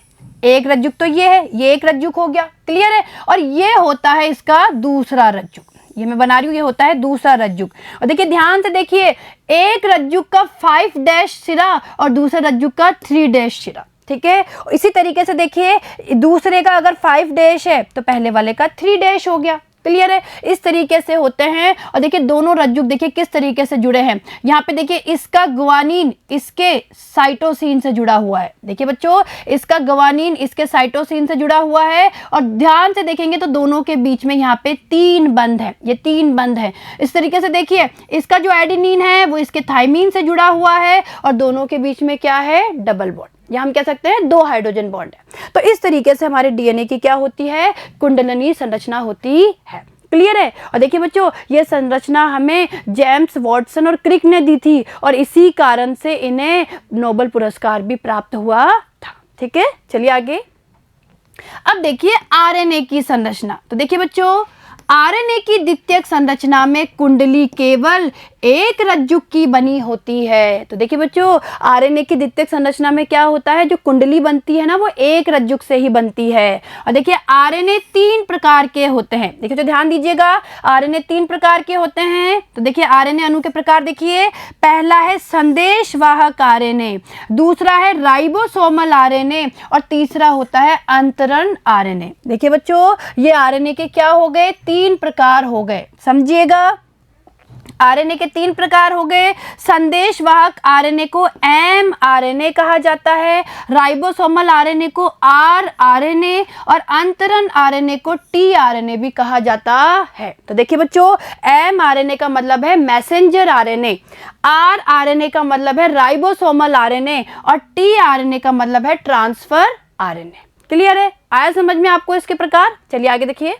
एक रज्जुक तो ये है, ये एक रज्जुक हो गया, क्लियर है, और ये होता है इसका दूसरा रज्जुक, ये मैं बना रही हूँ, ये होता है दूसरा रज्जुक। और देखिए ध्यान से देखिए एक रज्जुक का 5 डैश सिरा और दूसरे रज्जुक का 3 डैश सिरा। ठीक है, इसी तरीके से देखिए दूसरे का अगर 5 डैश है तो पहले वाले का 3 डैश हो गया, क्लियर है, इस तरीके से होते हैं। और देखिए दोनों रज्जुक देखिए किस तरीके से जुड़े हैं, यहाँ पे देखिए इसका ग्वानिन इसके साइटोसिन से जुड़ा हुआ है। देखिए बच्चों इसका ग्वानिन इसके साइटोसिन से जुड़ा हुआ है और ध्यान से देखेंगे तो दोनों के बीच में यहाँ पे 3 बंध है, ये 3 बंध है। इस तरीके से देखिए इसका जो एडेनिन है वो इसके थाइमिन से जुड़ा हुआ है और दोनों के बीच में क्या है, डबल बॉन्ड, या हम कह सकते हैं 2 हाइड्रोजन बॉन्ड है। तो इस तरीके से हमारे डीएनए की क्या होती है, कुंडलिनी संरचना होती है, क्लियर है। और देखिए बच्चों ये संरचना हमें जेम्स वाटसन और क्रिक ने दी थी और इसी कारण से इन्हें नोबेल पुरस्कार भी प्राप्त हुआ था। ठीक है, चलिए आगे। अब देखिए आरएनए की संरचना। तो देखिए बच्चों आरएनए की द्वितीयक संरचना में कुंडली केवल एक रज्जुक की बनी होती है। तो देखिए बच्चों आरएनए की द्वितीयक संरचना में क्या होता है, जो कुंडली बनती है ना वो एक रज्जुक से ही बनती है। और देखिए आरएनए 3 प्रकार के होते हैं। देखिए तो ध्यान दीजिएगा आरएनए 3 प्रकार के होते हैं। तो देखिए आरएनए अणु के प्रकार देखिए, पहला है संदेशवाहक आरएनए, दूसरा है राइबोसोमल आरएनए और तीसरा होता है अंतरण आरएनए। देखिए बच्चों ये आरएनए के क्या हो गए, 3 प्रकार हो गए, समझिएगा। आरएनए के 3 प्रकार हो गए। संदेशवाहक आरएनए को एम आरएनए कहा जाता है, राइबोसोमल आरएनए को आर आरएनए और अंतरण आरएनए को टी आरएनए भी कहा जाता है। तो देखिए बच्चों एम आरएनए का मतलब है मैसेंजर आरएनए, आर आरएनए का मतलब है राइबोसोमल आरएनए और टी आरएनए का मतलब है ट्रांसफर आरएनए। क्लियर है, आया समझ में आपको इसके प्रकार। चलिए आगे देखिए।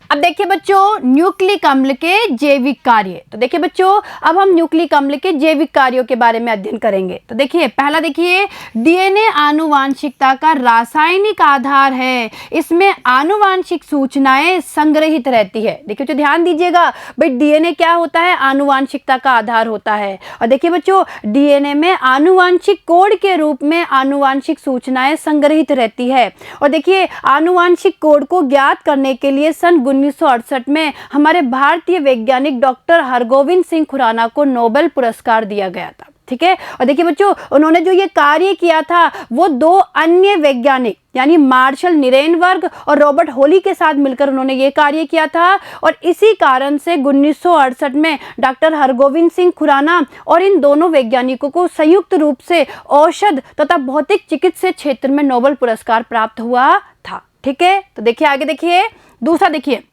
अब देखिए बच्चों न्यूक्लिक अम्ल के जैविक कार्य। तो देखिए बच्चों अब हम न्यूक्लिक अम्ल के जैविक कार्यों के बारे में अध्ययन करेंगे। तो देखिए पहला देखिए डीएनए आनुवांशिकता का रासायनिक आधार है, इसमें आनुवांशिक सूचनाएं संग्रहित रहती है। देखिए तो ध्यान दीजिएगा भाई डीएनए क्या होता है, आनुवांशिकता का आधार होता है। और देखिए बच्चों डीएनए में आनुवांशिक कोड के रूप में आनुवांशिक सूचनाएं संग्रहित रहती है। और देखिए आनुवांशिक कोड को ज्ञात करने के लिए सन 1968 में हमारे भारतीय वैज्ञानिक डॉक्टर हरगोविंद सिंह खुराना को नोबेल पुरस्कार दिया गया था। ठीक है, और देखिए बच्चों उन्होंने जो ये कार्य किया था वो 2 अन्य वैज्ञानिक यानी मार्शल निरेनबर्ग और रॉबर्ट होली के साथ मिलकर उन्होंने ये कार्य किया था। और इसी कारण से 1968 में डॉक्टर हरगोविंद सिंह खुराना और इन दोनों वैज्ञानिकों को संयुक्त रूप से औषध तथा भौतिक चिकित्सा क्षेत्र में नोबेल पुरस्कार प्राप्त हुआ था। ठीक है, तो देखिए आगे देखिए दूसरा, देखिए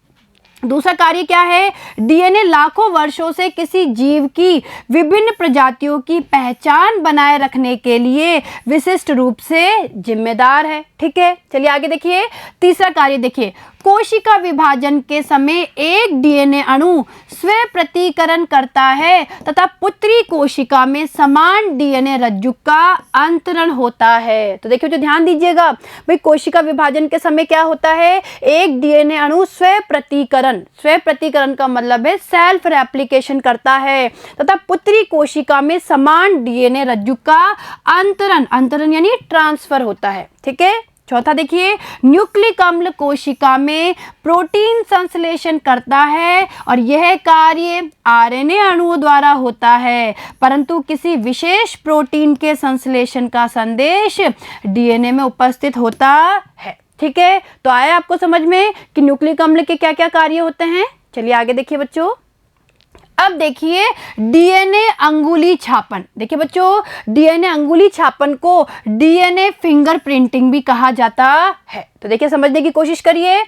दूसरा कार्य क्या है, डीएनए लाखों वर्षों से किसी जीव की विभिन्न प्रजातियों की पहचान बनाए रखने के लिए विशिष्ट रूप से जिम्मेदार है। ठीक है, चलिए आगे देखिए। तीसरा कार्य देखिए, कोशिका विभाजन के समय एक डीएनए अणु स्वयं प्रतिकरण करता है तथा पुत्री कोशिका में समान डीएनए रज्जुक का अंतरण होता है। तो देखिए जो ध्यान दीजिएगा भाई कोशिका विभाजन के समय क्या होता है, एक डीएनए अणु स्वयं प्रतिकरण का मतलब है सेल्फ रेप्लिकेशन करता है तथा पुत्री कोशिका में समान डीएनए रज्जुक का अंतरण यानी ट्रांसफर होता है। ठीक है, चौथा देखिए न्यूक्लिक अम्ल कोशिका में प्रोटीन संश्लेषण करता है और यह कार्य आरएनए अणुओं द्वारा होता है, परंतु किसी विशेष प्रोटीन के संश्लेषण का संदेश डीएनए में उपस्थित होता है। ठीक है, तो आया आपको समझ में कि न्यूक्लिक अम्ल के क्या क्या कार्य होते हैं। चलिए आगे देखिए बच्चों। अब देखिए डीएनए अंगुली छापन। देखिए बच्चों, डीएनए अंगुली छापन को डीएनए फिंगरप्रिंटिंग भी कहा जाता है। तो देखिए समझने की कोशिश करिए।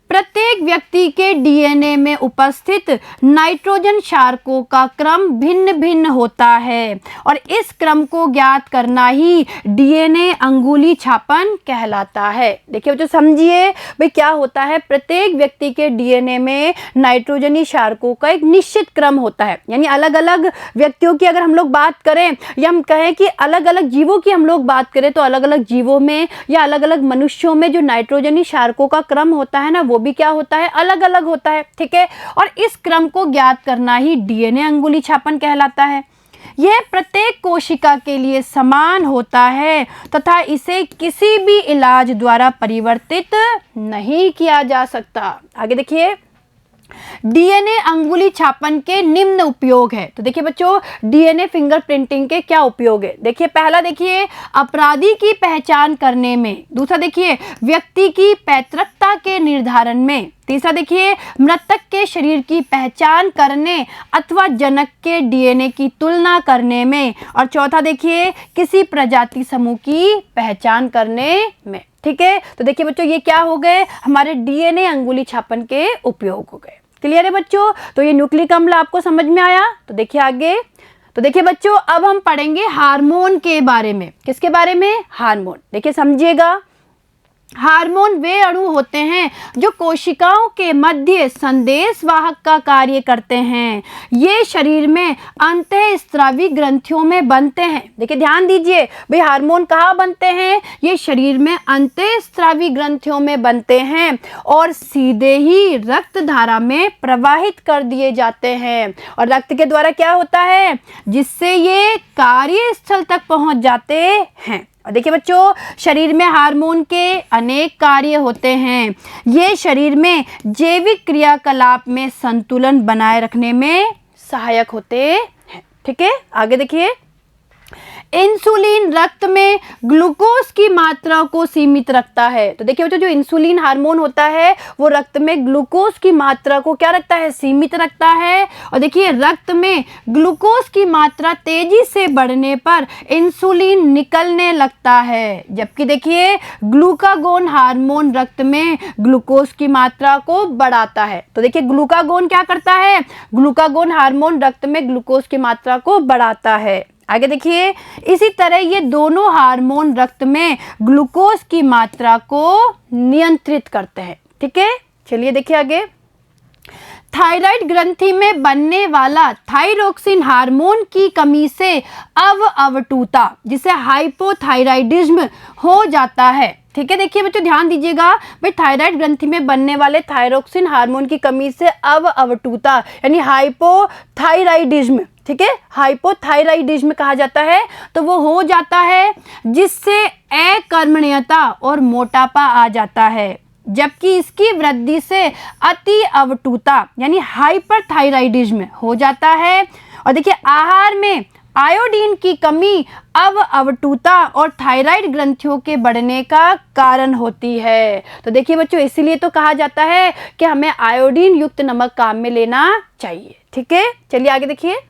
प्रत्येक व्यक्ति के डीएनए में उपस्थित नाइट्रोजन क्षारकों का क्रम भिन्न भिन्न होता है और इस क्रम को ज्ञात करना ही डीएनए अंगुली छापन कहलाता है। देखिए बच्चों समझिए भाई क्या होता है, प्रत्येक व्यक्ति के डीएनए में नाइट्रोजनी क्षारकों का एक निश्चित क्रम होता है। यानी अलग अलग व्यक्तियों की अगर हम लोग बात करें या हम कहें कि अलग अलग जीवों की हम लोग बात करें तो अलग अलग जीवों में या अलग अलग मनुष्यों में जो नाइट्रोजनी क्षारकों का क्रम होता है ना, वो भी क्या होता है, अलग अलग होता है। ठीक है, और इस क्रम को ज्ञात करना ही डीएनए अंगुली छापन कहलाता है। यह प्रत्येक कोशिका के लिए समान होता है तथा इसे किसी भी इलाज द्वारा परिवर्तित नहीं किया जा सकता। आगे देखिए, डीएनए अंगुली छापन के निम्न उपयोग है। तो देखिए बच्चों, डीएनए फिंगरप्रिंटिंग के क्या उपयोग है। देखिए पहला देखिए अपराधी की पहचान करने में, दूसरा देखिए व्यक्ति की पैतृकता के निर्धारण में, तीसरा देखिए मृतक के शरीर की पहचान करने अथवा जनक के डीएनए की तुलना करने में, और चौथा देखिए किसी प्रजाति समूह की पहचान करने में। ठीक है, तो देखिए बच्चों ये क्या हो गए, हमारे डीएनए अंगुली छापन के उपयोग हो गए। क्लियर है बच्चों, तो ये न्यूक्लिक अम्ल आपको समझ में आया। तो देखिए आगे, तो देखिए बच्चों अब हम पढ़ेंगे हार्मोन के बारे में। किसके बारे में, हार्मोन। देखिए समझिएगा, हार्मोन वे अणु होते हैं जो कोशिकाओं के मध्य संदेश वाहक का कार्य करते हैं। ये शरीर में अंतःस्रावी ग्रंथियों में बनते हैं। देखिए ध्यान दीजिए भाई, हार्मोन कहाँ बनते हैं, ये शरीर में अंतःस्रावी ग्रंथियों में बनते हैं और सीधे ही रक्त धारा में प्रवाहित कर दिए जाते हैं। और रक्त के द्वारा क्या होता है, जिससे ये कार्यस्थल तक पहुंच जाते हैं। और देखिए बच्चों, शरीर में हार्मोन के अनेक कार्य होते हैं। ये शरीर में जैविक क्रियाकलाप में संतुलन बनाए रखने में सहायक होते हैं। ठीक है, आगे देखिए, इंसुलिन रक्त में ग्लूकोज की मात्रा को सीमित रखता है। तो देखिए बच्चों, जो इंसुलिन हार्मोन होता है वो रक्त में ग्लूकोज की मात्रा को क्या रखता है, सीमित रखता है। और देखिए रक्त में ग्लूकोज की मात्रा तेजी से बढ़ने पर इंसुलिन निकलने लगता है, जबकि देखिए ग्लूकागोन हार्मोन रक्त में ग्लूकोज की मात्रा को बढ़ाता है। तो देखिए ग्लूकागोन क्या करता है, ग्लूकागोन हार्मोन रक्त में ग्लूकोज की मात्रा को बढ़ाता है। आगे देखिए, इसी तरह ये दोनों हार्मोन रक्त में ग्लूकोज की मात्रा को नियंत्रित करते हैं। ठीक है, चलिए देखिए आगे, थायराइड ग्रंथि में बनने वाला थायरोक्सिन हार्मोन की कमी से अवटुता, जिसे हाइपोथायराइडिज्म हो जाता है। ठीक है, देखिए बच्चों ध्यान दीजिएगा भाई, थायराइड ग्रंथि में बनने वाले थायरोक्सिन हार्मोन की कमी से अवटुता यानी हाइपोथायराइडिज्म, ठीक है, हाइपोथायराइडिज्म कहा जाता है, तो वो हो जाता है जिससे अकर्मण्यता और मोटापा आ जाता है। जबकि इसकी वृद्धि से अति अवटुता यानी हाइपरथायराइडिज्म हो जाता है। और देखिए आहार में आयोडीन की कमी अवटुता और थायराइड ग्रंथियों के बढ़ने का कारण होती है। तो देखिए बच्चों, इसीलिए तो कहा जाता है कि हमें आयोडीन युक्त नमक काम में लेना चाहिए। ठीक है, चलिए आगे देखिए,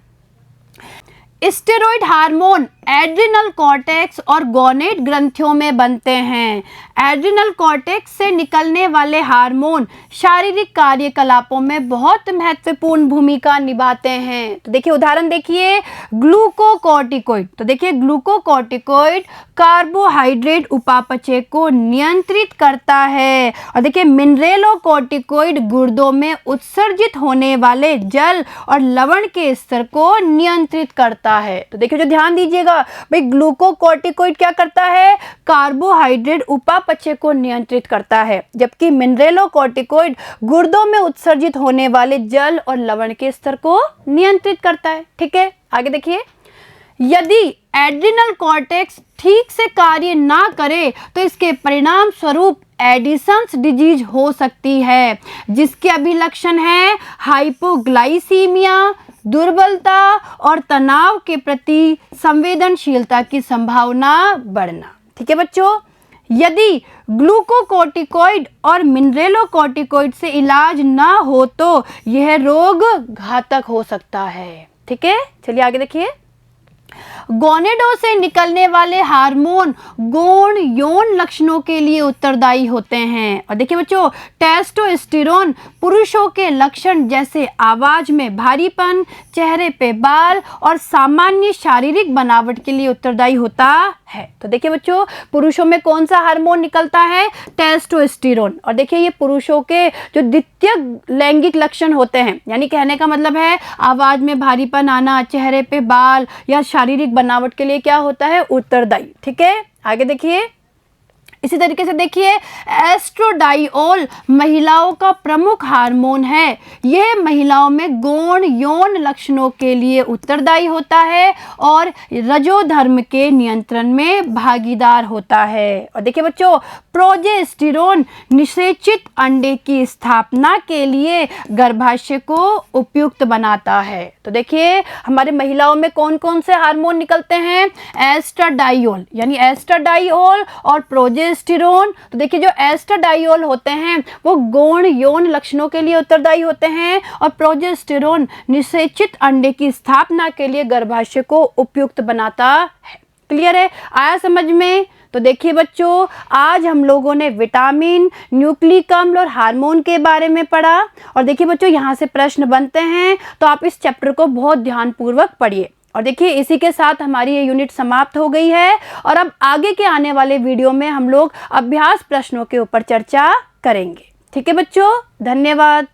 स्टेरॉइड हार्मोन एड्रिनल कॉर्टेक्स और गोनेट ग्रंथियों में बनते हैं। एड्रिनल कॉर्टेक्स से निकलने वाले हार्मोन शारीरिक कार्यकलापों में बहुत महत्वपूर्ण भूमिका निभाते हैं। तो देखिए उदाहरण देखिए, ग्लूकोकॉर्टिकोइड। तो देखिए ग्लूकोकॉर्टिकोइड कार्बोहाइड्रेट उपापचय को नियंत्रित करता है। और देखिए मिनरेलोकॉर्टिकोइड गुर्दों में उत्सर्जित होने वाले जल और लवण के स्तर को नियंत्रित करता है। तो देखिए जो ध्यान दीजिएगा भाई, ग्लूकोकॉर्टिकोइड क्या करता है, कार्बोहाइड्रेट उपापचय को नियंत्रित करता है, जबकि मिनरेलोकॉर्टिकोइड गुर्दों में उत्सर्जित होने वाले जल और लवण के स्तर को नियंत्रित करता है। ठीक है, आगे देखिए, यदि एड्रिनल कॉर्टेक्स ठीक से कार्य ना करे तो इसके परिणाम स्वरूप एडिसन्स डिजीज हो सकती है, जिसके अभिलक्षण है हाइपोग्लाइसीमिया, दुर्बलता और तनाव के प्रति संवेदनशीलता की संभावना बढ़ना। ठीक है बच्चों, यदि ग्लूकोकोर्टिकोइड और मिनरेलोकोर्टिकोइड से इलाज ना हो तो यह रोग घातक हो सकता है। ठीक है, चलिए आगे देखिए। गोनेडों से निकलने वाले हार्मोन गौण यौन लक्षणों के लिए उत्तरदायी होते हैं। और देखिए बच्चों, टेस्टोस्टेरोन पुरुषों के लक्षण जैसे आवाज में भारीपन, चेहरे पे बाल और सामान्य शारीरिक बनावट के लिए उत्तरदायी होता है। तो देखिए बच्चों, पुरुषों में कौन सा हार्मोन निकलता है? टेस्टोस्टेरोन। और देखिए ये पुरुषों के जो द्वितीय लैंगिक लक्षण होते हैं, यानी कहने का मतलब है आवाज में भारीपन आना, चेहरे पे बाल या शारीरिक बनावट के लिए क्या होता है? उत्तरदायी। ठीक है, आगे देखिए। इसी तरीके से देखिए, एस्ट्रोडाइओल महिलाओं का प्रमुख हार्मोन है। यह महिलाओं में गौण यौन लक्षणों के लिए उत्तरदायी होता है और रजोधर्म के नियंत्रण में भागीदार होता है। और देखिए बच्चों, प्रोजेस्टेरोन निषेचित अंडे की स्थापना के लिए गर्भाशय को उपयुक्त बनाता है। तो देखिए हमारे महिलाओं में कौन कौन से हार्मोन निकलते हैं? एस्ट्राडाइओल, यानी एस्ट्राडाइओल और प्रोजेस्टेरोन। तो देखिए जो एस्ट्राडाइओल होते हैं वो गौण यौन लक्षणों के लिए उत्तरदायी होते हैं और प्रोजेस्टेरोन निषेचित अंडे की स्थापना के लिए गर्भाशय को उपयुक्त बनाता है। क्लियर है? आया समझ में? तो देखिए बच्चों, आज हम लोगों ने विटामिन, न्यूक्लिक अम्ल और हार्मोन के बारे में पढ़ा। और देखिए बच्चों, यहाँ से प्रश्न बनते हैं तो आप इस चैप्टर को बहुत ध्यानपूर्वक पढ़िए। और देखिए इसी के साथ हमारी ये यूनिट समाप्त हो गई है और अब आगे के आने वाले वीडियो में हम लोग अभ्यास प्रश्नों के ऊपर चर्चा करेंगे। ठीक है बच्चों, धन्यवाद।